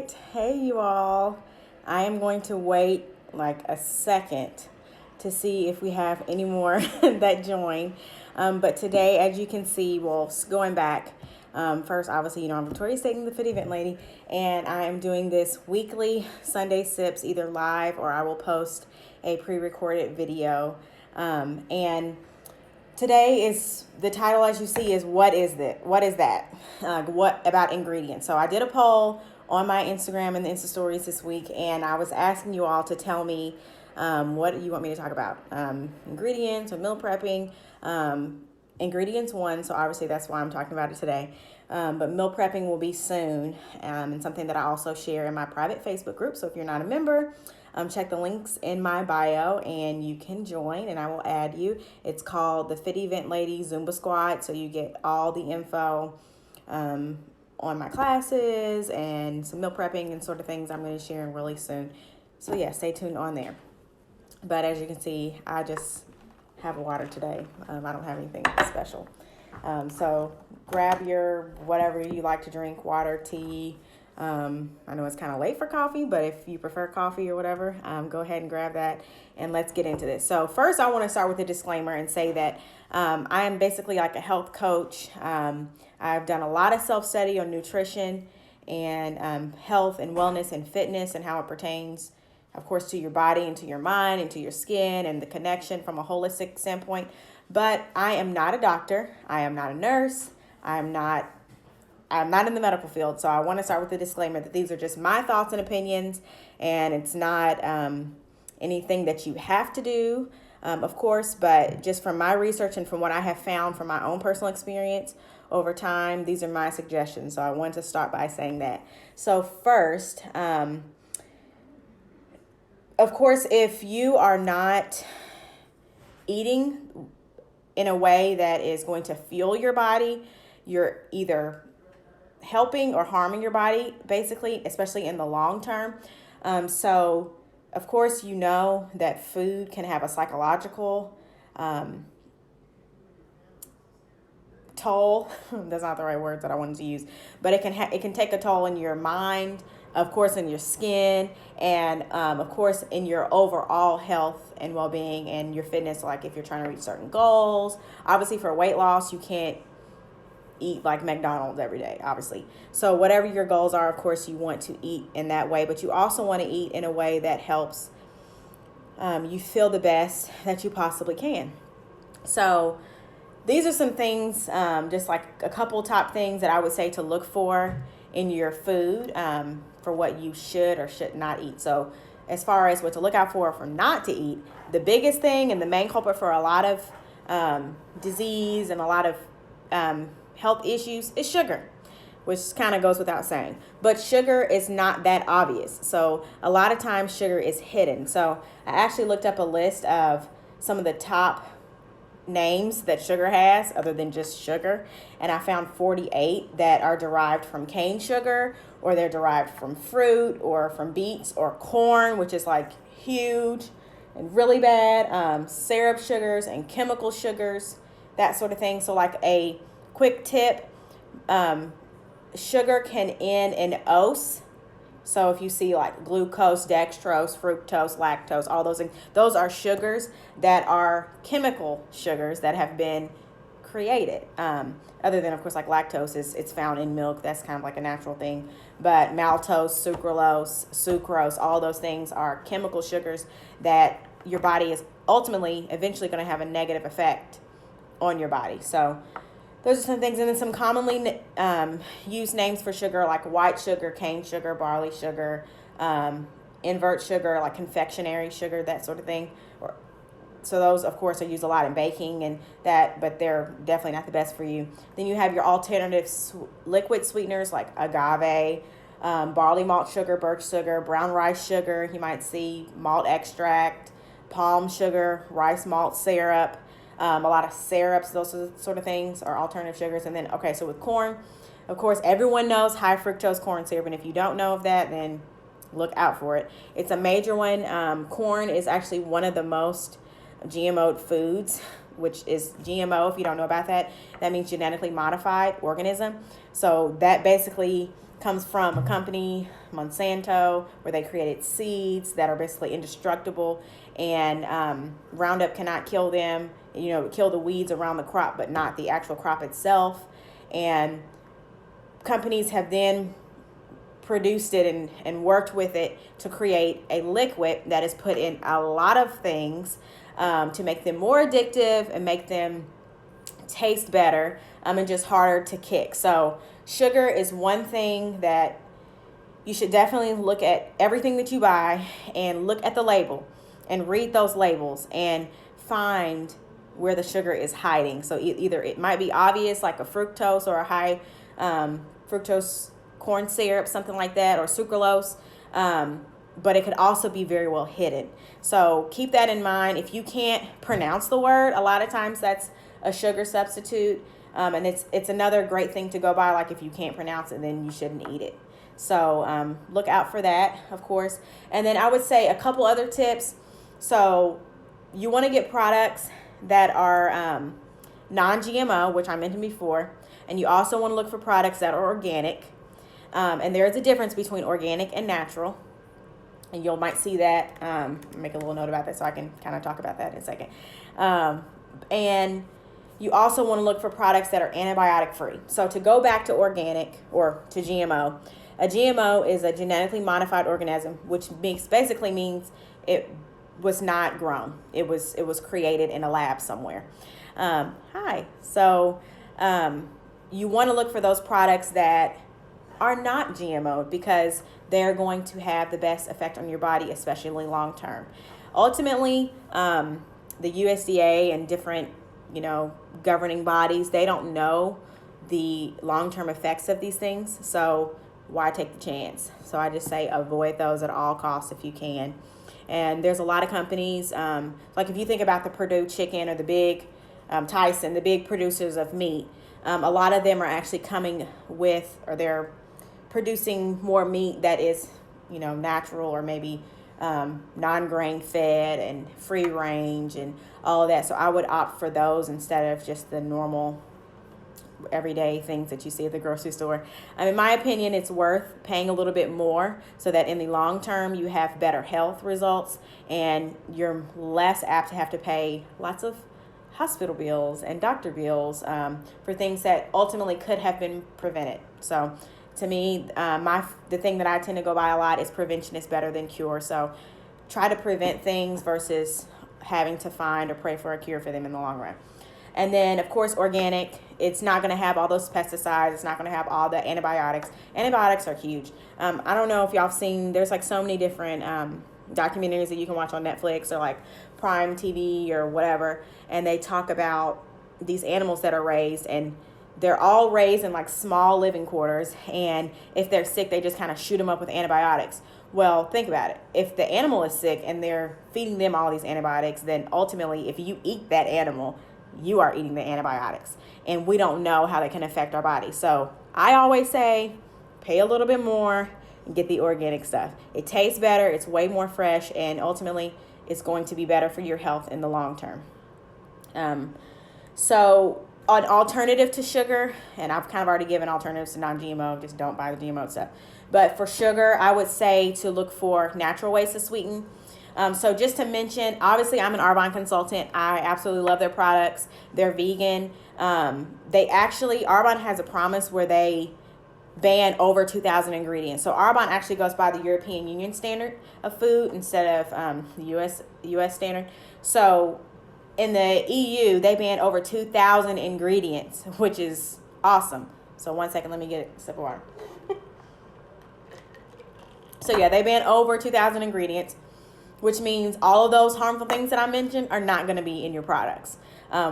right. Hey, you all. I am going to wait like a second to see if we have any more that join. But today, as you can see, well, going back, first, obviously, I'm Victoria Staten, the Fit Event Lady, and I am doing this weekly Sunday sips, either live or I will post a pre-recorded video. And today is the title, as you see, is what is that? What is that? What about ingredients? So I did a poll on my Instagram and the Insta stories this week, and I was asking you all to tell me what you want me to talk about. Ingredients or meal prepping. Ingredients one, so obviously that's why I'm talking about it today. But meal prepping will be soon, and something that I also share in my private Facebook group. So if you're not a member, check the links in my bio and you can join and I will add you. It's called the Fit Event Lady Zumba Squad. So you get all the info on my classes and some meal prepping and sort of things I'm going to share really soon. So yeah, stay tuned on there. But as you can see, I just have water today. I don't have anything special. So grab your whatever you like to drink, water, tea. I know it's kind of late for coffee, but if you prefer coffee or whatever, go ahead and grab that and let's get into this. So first I want to start with a disclaimer and say that I am basically like a health coach. I've done a lot of self-study on nutrition and health and wellness and fitness and how it pertains, of course, to your body and to your mind and to your skin and the connection from a holistic standpoint. But I am not a doctor. I am not a nurse. I'm not in the medical field. So I want to start with the disclaimer that these are just my thoughts and opinions, and it's not anything that you have to do, of course, but just from my research and from what I have found from my own personal experience over time, these are my suggestions. So I want to start by saying that. So first, of course, if you are not eating in a way that is going to fuel your body, you're either helping or harming your body, basically, especially in the long term. So, of course, you know that food can have a psychological toll. That's not the right words that I wanted to use, but it can take a toll in your mind, of course, in your skin, and of course, in your overall health and well-being and your fitness. Like if you're trying to reach certain goals, obviously for weight loss, you can't eat like McDonald's every day, obviously. So whatever your goals are, of course, you want to eat in that way, but you also want to eat in a way that helps you feel the best that you possibly can. So these are some things, just like a couple top things that I would say to look for in your food for what you should or should not eat. So as far as what to look out for not to eat, the biggest thing and the main culprit for a lot of disease and a lot of health issues is sugar, which kind of goes without saying. But sugar is not that obvious. So a lot of times sugar is hidden. So I actually looked up a list of some of the top names that sugar has other than just sugar, and I found 48 that are derived from cane sugar, or they're derived from fruit or from beets or corn, which is like huge and really bad, syrup sugars and chemical sugars, that sort of thing. So like a quick tip, sugar can end in ose. So if you see like glucose, dextrose, fructose, lactose, all those things, those are sugars that are chemical sugars that have been created. Other than, of course, like lactose, it's found in milk. That's kind of like a natural thing. But maltose, sucrose, all those things are chemical sugars that your body is eventually going to have a negative effect on your body. So those are some things. And then some commonly used names for sugar, like white sugar, cane sugar, barley sugar, invert sugar, like confectionery sugar, that sort of thing. So those, of course, are used a lot in baking and that, but they're definitely not the best for you. Then you have your alternative liquid sweeteners like agave, barley malt sugar, birch sugar, brown rice sugar. You might see malt extract, palm sugar, rice malt syrup. A lot of syrups, those sort of things are alternative sugars. And then, okay, so with corn, of course, everyone knows high fructose corn syrup. And if you don't know of that, then look out for it. It's a major one. Corn is actually one of the most GMO foods, which is GMO. If you don't know about that, that means genetically modified organism. So that basically comes from a company, Monsanto, where they created seeds that are basically indestructible, and Roundup cannot kill them, kill the weeds around the crop, but not the actual crop itself. And companies have then produced it and worked with it to create a liquid that is put in a lot of things to make them more addictive and make them taste better and just harder to kick. So sugar is one thing that you should definitely look at everything that you buy and look at the label and read those labels and find where the sugar is hiding. So either it might be obvious, like a fructose or a high fructose corn syrup, something like that, or sucralose, but it could also be very well hidden. So keep that in mind. If you can't pronounce the word, a lot of times that's a sugar substitute, and it's another great thing to go by. Like if you can't pronounce it, then you shouldn't eat it. So look out for that, of course. And then I would say a couple other tips. So you want to get products that are non-GMO, which I mentioned before, and you also want to look for products that are organic. And there is a difference between organic and natural. And you might see that. Make a little note about that so I can kind of talk about that in a second. And you also want to look for products that are antibiotic free. So to go back to organic or to GMO, a GMO is a genetically modified organism, which basically means it was not grown. It was created in a lab somewhere. So you want to look for those products that are not GMO because they're going to have the best effect on your body, especially long term. Ultimately, the USDA and different, governing bodies, they don't know the long-term effects of these things. So why take the chance? So I just say avoid those at all costs if you can. And there's a lot of companies, like if you think about the Purdue chicken or the big Tyson, the big producers of meat, a lot of them are actually coming with, or they're producing more meat that is, natural or maybe non-grain fed and free range and all of that. So I would opt for those instead of just the normal everyday things that you see at the grocery store. In my opinion, it's worth paying a little bit more so that in the long term you have better health results and you're less apt to have to pay lots of hospital bills and doctor bills for things that ultimately could have been prevented. So to me, the thing that I tend to go by a lot is prevention is better than cure. So try to prevent things versus having to find or pray for a cure for them in the long run. And then, of course, organic, it's not going to have all those pesticides. It's not going to have all the antibiotics. Antibiotics are huge. I don't know if y'all have seen, there's like so many different documentaries that you can watch on Netflix or like Prime TV or whatever. And they talk about these animals that are raised, and they're all raised in like small living quarters. And if they're sick, they just kind of shoot them up with antibiotics. Well, think about it. If the animal is sick and they're feeding them all these antibiotics, then ultimately, if you eat that animal, you are eating the antibiotics, and we don't know how they can affect our body. So I always say, pay a little bit more and get the organic stuff. It tastes better, it's way more fresh, and ultimately it's going to be better for your health in the long term. So an alternative to sugar, and I've kind of already given alternatives to non-GMO, just don't buy the GMO stuff. But for sugar, I would say to look for natural ways to sweeten. So just to mention, obviously I'm an Arbonne consultant. I absolutely love their products. They're vegan. Arbonne has a promise where they ban over 2,000 ingredients. So Arbonne actually goes by the European Union standard of food instead of the US standard. So in the EU, they ban over 2,000 ingredients, which is awesome. So one second, let me get a sip of water. So yeah, they ban over 2,000 ingredients, which means all of those harmful things that I mentioned are not going to be in your products,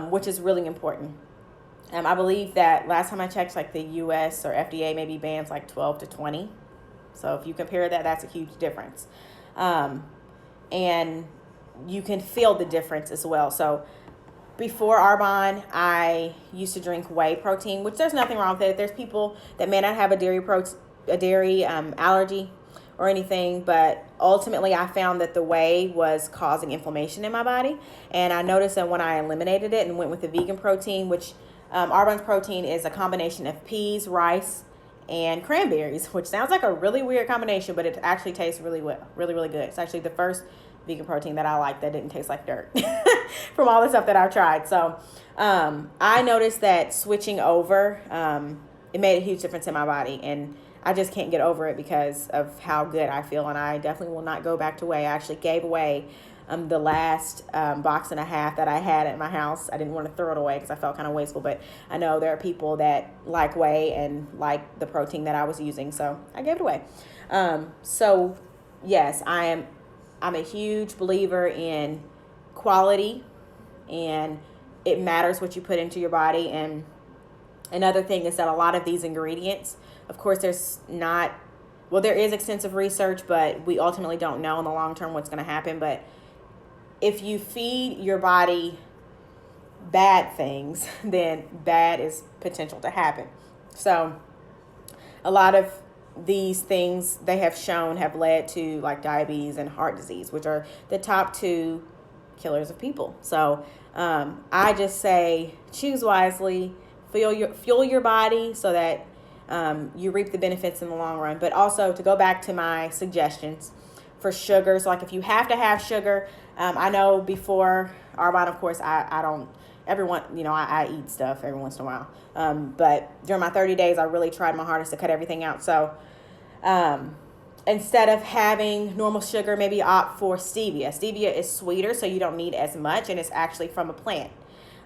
which is really important. I believe that last time I checked, like the US or FDA maybe bans like 12 to 20. So if you compare that, that's a huge difference. And you can feel the difference as well. So before Arbonne, I used to drink whey protein, which there's nothing wrong with it. There's people that may not have a dairy allergy or anything, but ultimately I found that the whey was causing inflammation in my body. And I noticed that when I eliminated it and went with the vegan protein, which Arbonne's protein is a combination of peas, rice, and cranberries, which sounds like a really weird combination, but it actually tastes really well, really good. It's actually the first vegan protein that I like that didn't taste like dirt from all the stuff that I've tried. So I noticed that switching over, it made a huge difference in my body, and I just can't get over it because of how good I feel, and I definitely will not go back to whey. I actually gave away the last box and a half that I had at my house. I didn't want to throw it away because I felt kind of wasteful, but I know there are people that like whey and like the protein that I was using, so I gave it away. So yes, I'm a huge believer in quality, and it matters what you put into your body. And another thing is that a lot of these ingredients, of course, there is extensive research, but we ultimately don't know in the long term what's going to happen. But if you feed your body bad things, then bad is potential to happen. So a lot of these things they have shown have led to like diabetes and heart disease, which are the top two killers of people. So I just say choose wisely, fuel your body so that you reap the benefits in the long run. But also, to go back to my suggestions for sugars, like if you have to have sugar, I know before Arbonne, of course, I don't, everyone, I eat stuff every once in a while. But during my 30 days, I really tried my hardest to cut everything out. So instead of having normal sugar, maybe opt for stevia. Stevia is sweeter, so you don't need as much, and it's actually from a plant.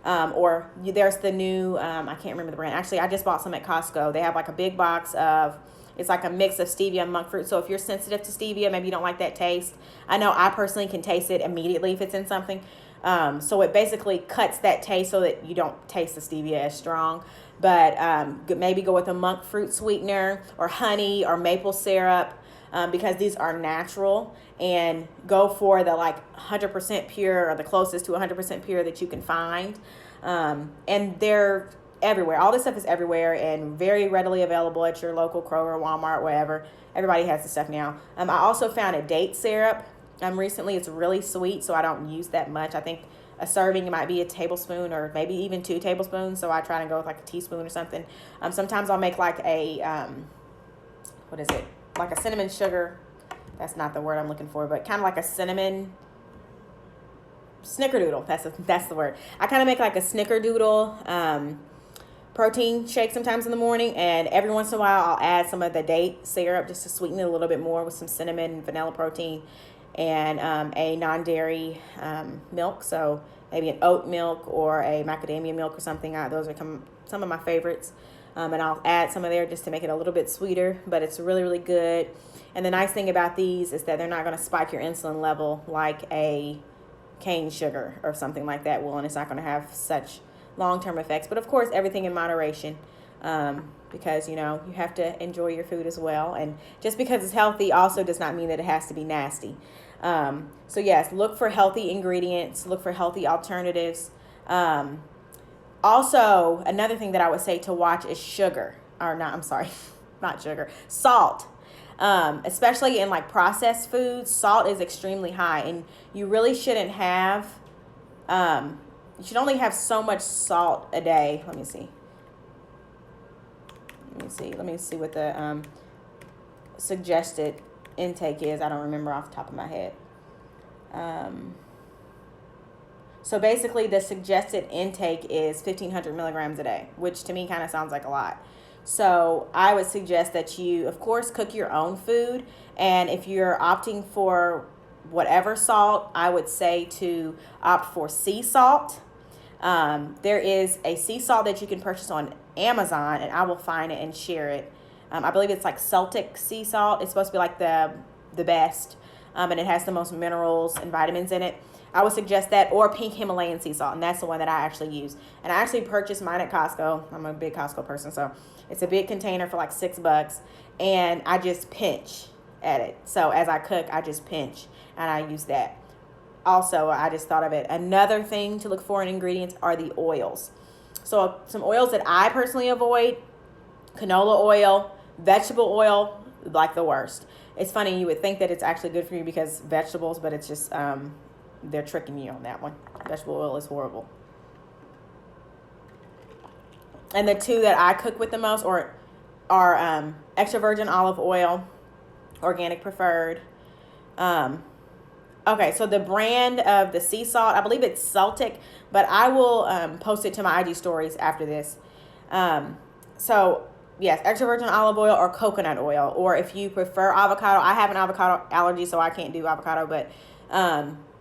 There's the new, I can't remember the brand. Actually, I just bought some at Costco. They have like a big box of, it's like a mix of stevia and monk fruit. So if you're sensitive to stevia, maybe you don't like that taste. I know I personally can taste it immediately if it's in something. So it basically cuts that taste so that you don't taste the stevia as strong. But maybe go with a monk fruit sweetener or honey or maple syrup, because these are natural, and go for the like 100% pure or the closest to 100% pure that you can find. And they're everywhere. All this stuff is everywhere and very readily available at your local Kroger, Walmart, wherever. Everybody has this stuff now. I also found a date syrup recently. It's really sweet, so I don't use that much. I think a serving might be a tablespoon or maybe even 2 tablespoons. So I try to go with like a teaspoon or something. Sometimes I'll make like a, what is it? Like a cinnamon sugar. That's not the word I'm looking for, but kind of like a cinnamon snickerdoodle. That's the word. I kind of make like a snickerdoodle protein shake sometimes in the morning, and every once in a while I'll add some of the date syrup just to sweeten it a little bit more with some cinnamon and vanilla protein, and a non-dairy milk. So maybe an oat milk or a macadamia milk or something. Those are some of my favorites. And I'll add some of there just to make it a little bit sweeter, but it's really good. And the nice thing about these is that they're not going to spike your insulin level like a cane sugar or something like that will, and it's not going to have such long-term effects. But of course, everything in moderation, because you have to enjoy your food as well. And just because it's healthy also does not mean that it has to be nasty. So yes, look for healthy ingredients, look for healthy alternatives. Also, another thing that I would say to watch is salt. Especially in like processed foods, salt is extremely high, and you really shouldn't have, you should only have so much salt a day. Let me see what the suggested intake is. I don't remember off the top of my head. So basically the suggested intake is 1,500 milligrams a day, which to me kind of sounds like a lot. So I would suggest that you, of course, cook your own food. And if you're opting for whatever salt, I would say to opt for sea salt. There is a sea salt that you can purchase on Amazon, and I will find it and share it. I believe it's like Celtic sea salt. It's supposed to be like the best, and it has the most minerals and vitamins in it. I would suggest that, or pink Himalayan sea salt, and that's the one that I actually use. And I actually purchased mine at Costco. I'm a big Costco person, so it's a big container for like $6, and I just pinch at it. So as I cook, I just pinch, and I use that. Also, I just thought of it. Another thing to look for in ingredients are the oils. So some oils that I personally avoid: canola oil, vegetable oil, like the worst. It's funny, you would think that it's actually good for you because vegetables, but it's just, they're tricking you on that one. Vegetable oil is horrible. And the two that I cook with the most are extra virgin olive oil, organic preferred. Okay, so the brand of the sea salt, I believe it's ℒ𝒨𝒃, but I will post it to my IG stories after this. So yes, extra virgin olive oil or coconut oil, or if you prefer avocado. I have an avocado allergy, so I can't do avocado, but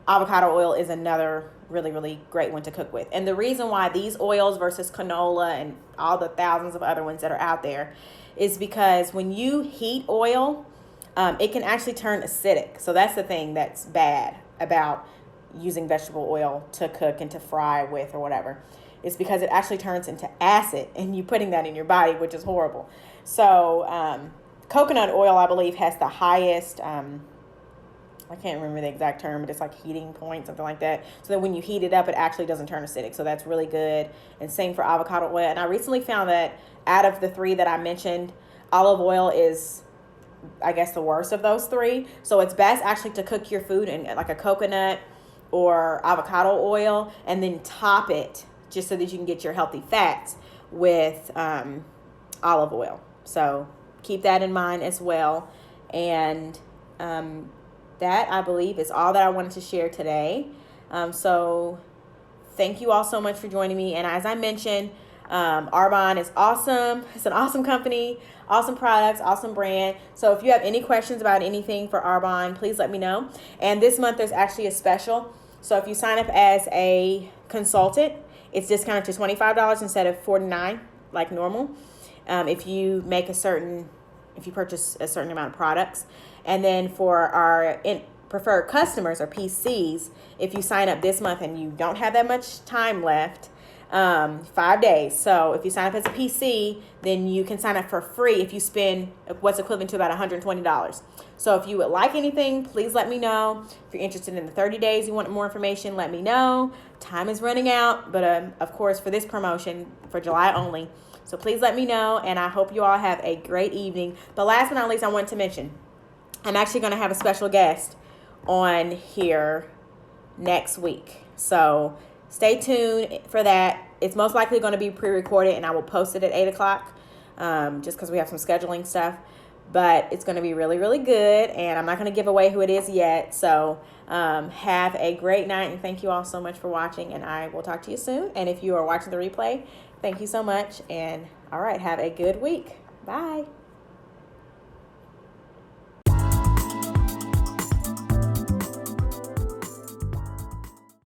avocado oil is another really, really great one to cook with. And the reason why these oils versus canola and all the thousands of other ones that are out there is because when you heat oil, it can actually turn acidic. So that's the thing that's bad about using vegetable oil to cook and to fry with or whatever. It's because it actually turns into acid and you putting that in your body, which is horrible. So coconut oil, I believe, has the highest, I can't remember the exact term, but it's like heating point, something like that. So that when you heat it up, it actually doesn't turn acidic. So that's really good. And same for avocado oil. And I recently found that out of the three that I mentioned, olive oil is, I guess, the worst of those three. So it's best actually to cook your food in like a coconut or avocado oil and then top it just so that you can get your healthy fats with olive oil. So keep that in mind as well. And that, I believe, is all that I wanted to share today. So thank you all so much for joining me. And as I mentioned, Arbonne is awesome. It's an awesome company, awesome products, awesome brand. So if you have any questions about anything for Arbonne, please let me know. And this month there's actually a special. So if you sign up as a consultant, it's discounted to $25 instead of $49 like normal. If you purchase a certain amount of products. And then for our preferred customers or PCs, if you sign up this month and you don't have that much time left, 5 days. So if you sign up as a PC, then you can sign up for free if you spend what's equivalent to about $120. So if you would like anything, please let me know. If you're interested in the 30 days, you want more information, let me know. Time is running out, but of course for this promotion for July only. So please let me know, and I hope you all have a great evening. But last but not least, I want to mention, I'm actually going to have a special guest on here next week. So stay tuned for that. It's most likely going to be pre-recorded, and I will post it at 8 o'clock just because we have some scheduling stuff. But it's going to be really, really good, and I'm not going to give away who it is yet. So have a great night, and thank you all so much for watching, and I will talk to you soon. And if you are watching the replay, thank you so much, and all right, have a good week. Bye.